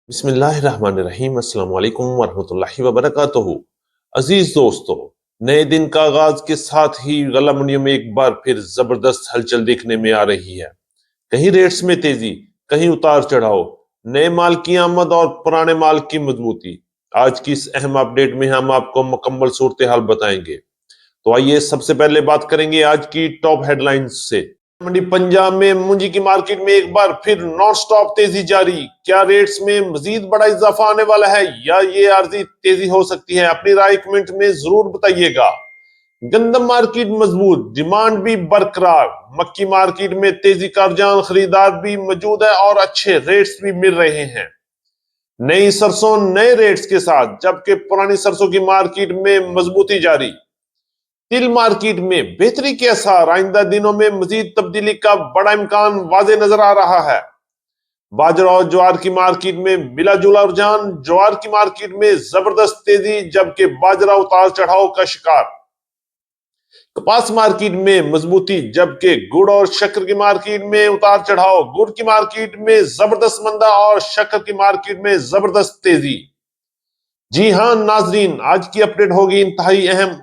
बिस्मिल्लाहिर्रहमानिर्रहीम। अस्सलाम वालेकुम वरहमतुल्लाहि वबरकातुहू। अजीज दोस्तों, नए दिन का आगाज के साथ ही गला मंडियों में एक बार फिर जबरदस्त हलचल देखने में आ रही है। कहीं रेट्स में तेजी, कहीं उतार चढ़ाव, नए माल की आमद और पुराने माल की मजबूती। आज की इस अहम अपडेट में हम आपको मुकम्मल सूरत हाल बताएंगे। तो आइए सबसे पहले बात करेंगे आज की टॉप हेडलाइंस से। मंडी पंजाब में मुंजी की मार्केट में एक बार फिर नॉन स्टॉप तेजी जारी। क्या रेट्स में मजीद बड़ा इजाफा आने वाला है या ये आर्जी तेजी हो सकती है? अपनी राय कमेंट में जरूर बताइएगा। गंदम मार्केट मजबूत, डिमांड भी बरकरार। मक्की मार्केट में तेजी का रुझान, खरीदार भी मौजूद है और अच्छे रेट्स भी मिल रहे हैं। नई सरसों नए रेट्स के साथ, जबकि पुरानी सरसों की मार्केट में मजबूती जारी। तिल मार्केट में बेहतरी के आसार, आइंदा दिनों में मजीद तब्दीली का बड़ा इम्कान वाजे नजर आ रहा है। बाजरा और ज्वार की मार्केट में मिला जुला रुझान, ज्वार की मार्केट में जबरदस्त तेजी, जबकि बाजरा उतार चढ़ाव का शिकार। कपास मार्केट में मजबूती, जबकि गुड़ और शक्कर की मार्केट में उतार चढ़ाव। गुड़ की मार्केट में जबरदस्त मंदा और शक्कर की मार्केट में जबरदस्त तेजी। जी हां नाजरीन, आज की अपडेट होगी इंतहाई अहम।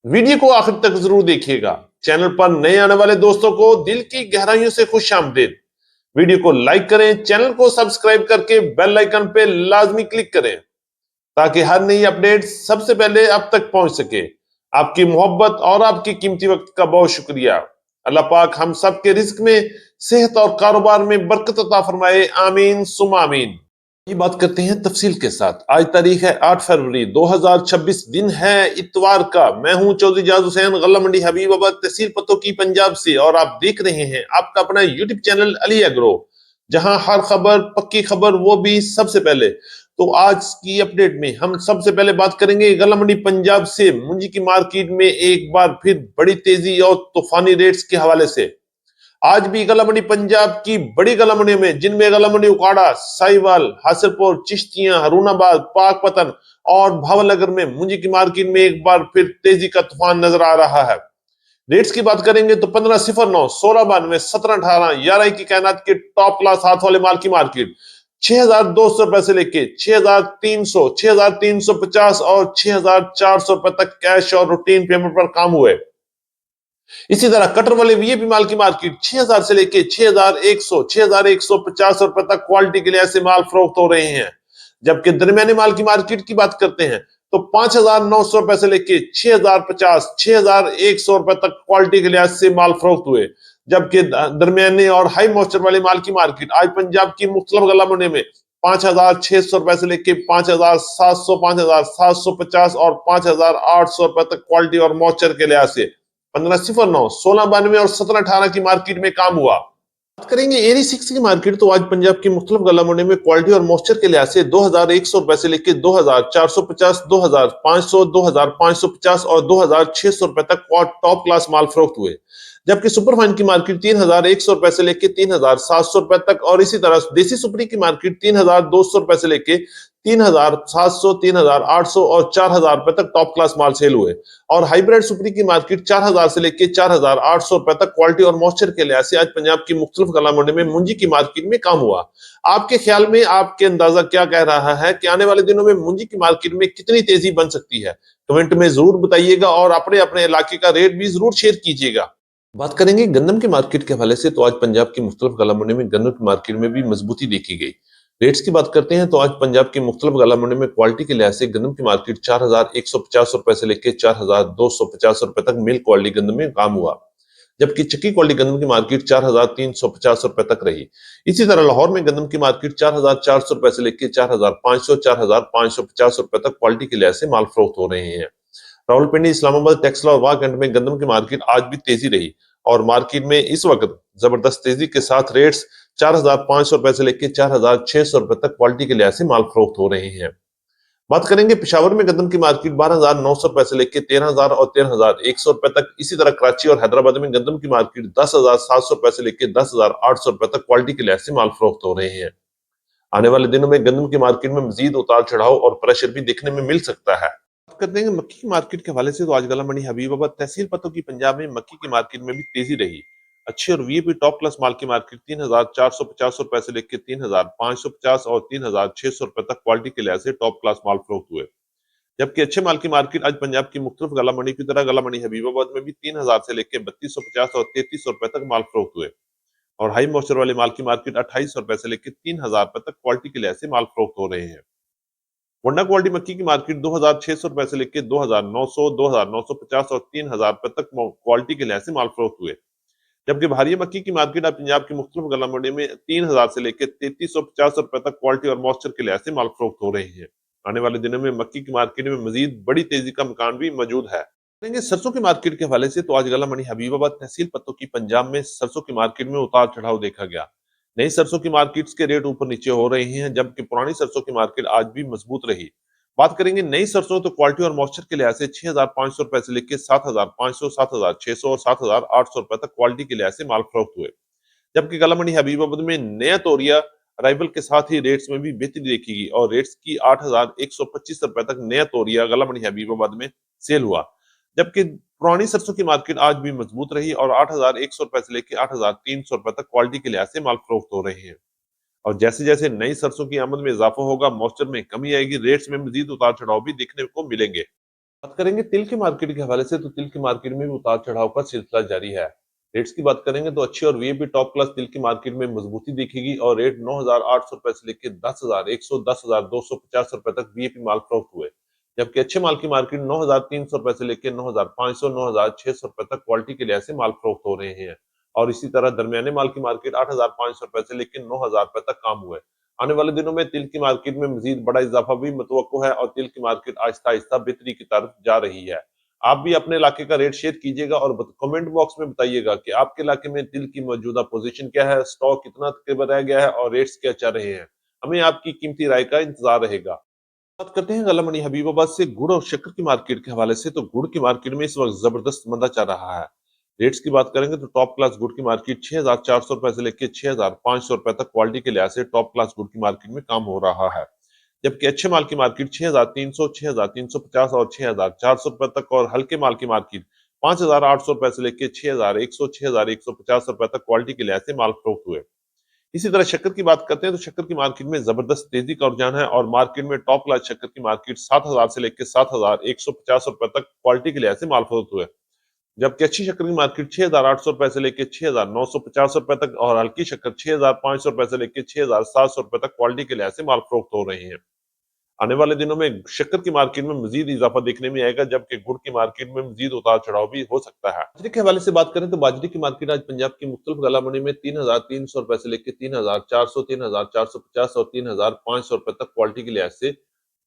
वीडियो को आखिर तक जरूर देखिएगा। चैनल पर नए आने वाले दोस्तों को दिल की गहराइयों से खुश आमदीद। वीडियो को लाइक करें, चैनल को सब्सक्राइब करके बेल आइकन पे लाजमी क्लिक करें ताकि हर नई अपडेट सबसे पहले आप तक पहुंच सके। आपकी मोहब्बत और आपकी कीमती वक्त का बहुत शुक्रिया। अल्लाह पाक हम सब के रिस्क में, सेहत और कारोबार में बरकत अता फरमाए। आमीन सुम्मा आमीन। ये बात करते हैं तफसील के साथ। आज तारीख है 8 फरवरी 2026, दिन है इतवार का। मैं हूं चौधरी जाज हुसैन, गल्ला मंडी हबीबाबाद, तहसील पतो की, पंजाब से, और आप देख रहे हैं आपका अपना यूट्यूब चैनल अली एग्रो, जहां हर खबर पक्की खबर, वो भी सबसे पहले। तो आज की अपडेट में हम सबसे पहले बात करेंगे गल्ला मंडी पंजाब से मुंजी की मार्केट में एक बार फिर बड़ी तेजी और तूफानी रेट्स के हवाले से। आज भी गला मंडी पंजाब की बड़ी गला मंडियों में, जिनमें गला मंडी उकाड़ा, साहिवाल, हासिलपुर, चिश्तियां, हरूनाबाद, पाकपतन और भावनगर में मुंजी की मार्केट में एक बार फिर तेजी का तूफान नजर आ रहा है। रेट्स की बात करेंगे तो 1509, 1692, 1718, 11 की कायनात के टॉप क्लास हाथ वाले माल की मार्केट 6200 रुपए से लेके 6300, 6350 और 6400 रुपए तक कैश और रूटीन पेमेंट पर काम हुए। इसी तरह कटर वाले वीआईपी माल की मार्केट 6000 से लेके 6100, 6150 रुपए तक क्वालिटी के लिए ऐसे माल फरोख्त हो रहे हैं। जबकि दरमियाने माल की मार्केट की बात करते हैं तो 5900 रुपए से लेके 6050, 6100 रुपए तक क्वालिटी के लिहाज से माल फरोख्त हुए। जबकि दरमियाने और हाई मॉइस्चर वाले माल की मार्केट आज पंजाब की मुख्तलिफ गला मंडी में 5600 रुपए से लेके 5700, 5750 और 5800 रुपए तक क्वालिटी और मॉइस्चर के लिहाज से 1509, 1692 और 1718 की मार्केट में काम हुआ। बात करेंगे एरी 6 की मार्केट तो आज पंजाब की मुख्तलिफ गला मंडी में क्वालिटी और मॉइस्चर के लिहाज से 2100 रुपए से लेकर 2450, 2500, 2550 और 2600 रुपए तक टॉप क्लास माल फरोख्त हुए। जबकि सुपरफाइन की मार्केट 3100 रुपए से लेकर 3700 रुपए तक, और इसी तरह देसी सुपरी की मार्केट 3200 रुपए से लेकर 3700, 3800 और 4000 रुपए तक टॉप क्लास माल सेल हुए। और हाइब्रिड सुपरी की मार्केट 4000 से लेकर 4800 रुपए तक क्वालिटी और मॉइस्चर के लिहाज से आज पंजाब की मुख्तलिफ गला मंडी में मुंजी की मार्केट में काम हुआ। आपके ख्याल में, आपके अंदाजा क्या कह रहा है कि आने वाले दिनों में मुंजी की मार्केट में कितनी तेजी बन सकती है? कमेंट में जरूर बताइएगा और अपने अपने इलाके का रेट भी जरूर शेयर कीजिएगा। बात करेंगे गंदम की मार्केट के हवाले से तो आज पंजाब की मुख्तलिफ गला मंडी में गन्नम की मार्केट में भी मजबूती देखी गई। रेट्स की बात करते हैं तो आज पंजाब की मुख्तलिफ गला मंडी में क्वालिटी के लिहाज से गंदम की मार्केट 4150 रुपए से लेकर 4250 रुपए तक मेल क्वालिटी गंदम में काम हुआ। जबकि चक्की क्वालिटी गंदम की मार्केट 4350 रुपए तक रही। इसी तरह लाहौर में गंदम की मार्केट 4400 रुपए से लेकर 4500, 4550 रुपए तक क्वालिटी के लिहाज से माल फरोख्त हो रहे हैं। रावलपिंडी, इस्लामाबाद, टेक्सला और वाघ में गंदम की मार्केट आज भी तेजी रही और मार्केट में इस वक्त जबरदस्त तेजी के साथ रेट्स 4500 रुपए से लेकर 4600 रुपए तक क्वालिटी के लिहाज से माल फरोख्त हो रहे हैं। बात करेंगे पेशावर में गंदम की मार्केट 12900 रुपए से लेकर 13000 और 13100 रुपए तक। इसी तरह कराची और हैदराबाद में गंदम की मार्केट 10700 रुपए से लेकर 10800 रुपए तक क्वालिटी के लिहाज से माल फरोख्त हो रहे हैं। आने वाले दिनों में गंदम की मार्केट में मजीद उतार चढ़ाव और प्रेशर भी देखने में मिल सकता है। बात करते हैं मक्की की मार्केट के हवाले से तो आज गला मंडी हबीबाबाद, तहसील पतो की, पंजाब में मक्की की मार्केट में भी तेजी रही। अच्छी और वीआईपी टॉप क्लास माल की मार्केट 3,450 रुपए से लेकर 3,550 और 3,600 रुपए तक क्वालिटी के लिहाज से टॉप क्लास माल फरोख्त हुए। जबकि अच्छे माल की मार्केट आज पंजाब की मुख्तलिफ गला मंडी की तरह गला मंडी हबीबाबाद में भी 3,000 से लेकर 3250 और 3300 रुपए तक माल फरोख्त हुए। और हाई मॉइस्चर वाले माल की मार्केट 2800 रुपए से लेकर 3000 रुपए तक क्वालिटी के लिहाज से माल फरोख्त हो रहे हैं। वंडा क्वालिटी मक्की की मार्केट 2,600 रुपए से लेकर 2,900, 2,950 और 3,000 रुपए तक क्वालिटी के लिहाज से माल फरोख्त हुए। जबकि भारी मक्की की मार्केट अब पंजाब की मुख्तलिफ गला मंडी में 3,000 से लेकर 3,350 रुपए तक क्वालिटी और मॉइस्चर के लिहाज से माल फरोख्त हो रही है। आने वाले दिनों में मक्की की मार्केट में मजीद बड़ी तेजी का इम्कान भी मौजूद है। देखेंगे सरसों की मार्केट के हवाले से तो आज गला मंडी हबीबाबाद तहसील पत्तों की पंजाब में सरसों की मार्केट में उतार चढ़ाव देखा गया। नई सरसों की मार्केट्स के रेट ऊपर नीचे हो रहे हैं, जबकि पुरानी सरसों की मार्केट आज भी मजबूत रही। बात करेंगे नई सरसों तो क्वालिटी और मॉइस्चर के लिहाज से 6,500 रुपए से लेकर 7,500, 7,600 और 7,800 रुपए तक क्वालिटी के लिहाज से माल फरोख्त हुए। जबकि गला मंडी हबीबाबाद में नया तोरिया अराइवल के साथ ही रेट्स में भी बेहतरी देखी गई और रेट्स की 8,125 रुपए तक नया तोरिया गला मंडी हबीबाबाद में सेल हुआ। जबकि पुरानी सरसों की मार्केट आज भी मजबूत रही और 8,100 रुपए से लेकर 8,300 रुपए तक क्वालिटी के लिहाज से माल फरोख्त हो रहे हैं। और जैसे जैसे नई सरसों की आमद में इजाफा होगा, मॉइस्चर में कमी आएगी, रेट्स में मजीद उतार चढ़ाव भी देखने को मिलेंगे। बात करेंगे तिल की मार्केट के हवाले से तो तिल की मार्केट में भी उतार चढ़ाव का सिलसिला जारी है। रेट्स की बात करेंगे तो अच्छी और वीआईपी टॉप क्लास तिल की मार्केट में मजबूती दिखेगी और रेट 9,800 रुपए से लेकर 10,100, 10,250 रुपए तक वीआईपी माल फरोख्त हुए। जबकि अच्छे माल की मार्केट 9,300 रुपए से लेकर 9,500, 9,600 रुपए तक क्वालिटी के लिहाज से माल फरोख्त हो रहे हैं। और इसी तरह दरमियाने माल की मार्केट 8,500 रुपए से लेकर 9,000 रुपए तक काम हुए। आने वाले दिनों में तिल की मार्केट में मजीद बड़ा इजाफा भी मतवक्को है और तिल की मार्केट आहिस्ता आहिस्ता बेहतरी की तरफ जा रही है। आप भी अपने इलाके का रेट शेयर कीजिएगा और कमेंट बॉक्स में बताइएगा कि आपके इलाके में तिल की मौजूदा पोजीशन क्या है, स्टॉक कितना तकरीबन रह गया है और रेट्स क्या चल रहे हैं। हमें आपकी कीमती राय का इंतजार रहेगा। बात करते हैं गला मंडी हबीबाबाद से गुड़ और शक्कर की मार्केट के हवाले से तो गुड़ की मार्केट में इस वक्त जबरदस्त मंदा चल रहा है। रेट्स की बात करेंगे तो टॉप क्लास गुड़ की मार्केट 6,400 रुपए से लेकर 6,500 रुपए तक क्वालिटी के लिहाज से टॉप क्लास गुड़ की मार्केट में काम हो रहा है। जबकि अच्छे माल की मार्केट 6,300, 6,350 और 6,400 रुपए तक और हल्के माल की मार्केट 5,800 रुपए से लेकर 6,100, 6,150 रुपए तक क्वालिटी के लिहाज से माल फरोख्त हुए। इसी तरह शक्कर की बात करते हैं तो शक्कर की मार्केट में जबरदस्त तेजी का रुझान है और मार्केट में टॉप क्लास शक्कर की मार्केट 7,000 से लेकर 7,150 रुपए तक क्वालिटी के लिहाज से माल फरोख्त हुए। जबकि अच्छी शक्कर की मार्केट 6,800 रुपए से लेकर 6,950 रुपए तक और हल्की शक्कर 6,500 रुपए से लेकर 6,700 रुपए तक क्वालिटी के लिहाज से माल फरोख्त हो रहे हैं। आने वाले दिनों में शक्कर की मार्केट में मजीद इजाफा देखने में आएगा, जबकि गुड़ की मार्केट में मजीद उतार चढ़ाव भी हो सकता है। बाजरे के हवाले से बात करें तो बाजरे की मार्केट आज पंजाब की मुख्तलिफ गला मंडी में 3,300 रुपए से लेकर 3,400, 3,450 और 3,500 रुपए तक क्वालिटी के लिहाज से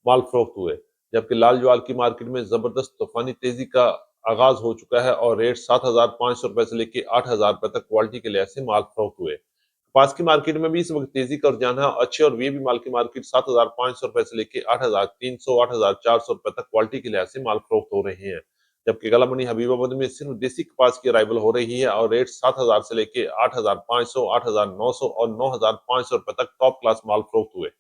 माल फरोख्त हुए। जबकि लाल ज्वार की मार्केट में जबरदस्त तूफानी तेजी का आगाज हो चुका है और रेट 7,500 रुपए से लेकर 8,000 रुपए तक क्वालिटी के लिहाज से माल फरोख्त हुए। कपास की मार्केट में भी इस वक्त तेजी का रुझान है। अच्छे और वीआईपी माल की मार्केट 7,500 रुपए से लेकर 8,300, 8,400 रुपए तक क्वालिटी के लिहाज से माल फरोख्त हो रहे हैं। जबकि गला मंडी हबीबाबाद में सिर्फ देसी कपास की अराइवल हो रही है और रेट 7,000 से लेकर 8,500, 8,900 और 9,500 रुपए तक टॉप क्लास माल फरोख्त हुए।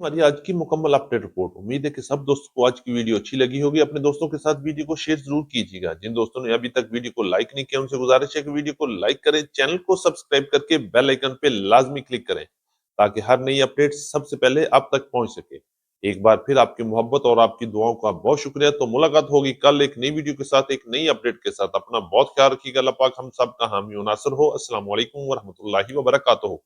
हमारी आज की मुकम्मल अपडेट रिपोर्ट। उम्मीद है कि सब दोस्तों को आज की वीडियो अच्छी लगी होगी। अपने दोस्तों के साथ वीडियो को शेयर जरूर कीजिएगा। जिन दोस्तों ने अभी तक वीडियो को लाइक नहीं किया उनसे गुजारिश है कि वीडियो को लाइक करें, चैनल को सब्सक्राइब करके बेल आइकन पे लाजमी क्लिक करें ताकि हर नई अपडेट सबसे पहले आप तक पहुंच सके। एक बार फिर आपकी मोहब्बत और आपकी दुआओं का बहुत शुक्रिया। तो मुलाकात होगी कल एक नई वीडियो के साथ, एक नई अपडेट के साथ। अपना बहुत ख्याल रखिएगा। अल्लाह पाक हम सब का हामी और नासिर हो। अस्सलाम वालेकुम व रहमतुल्लाहि व बरकातहू।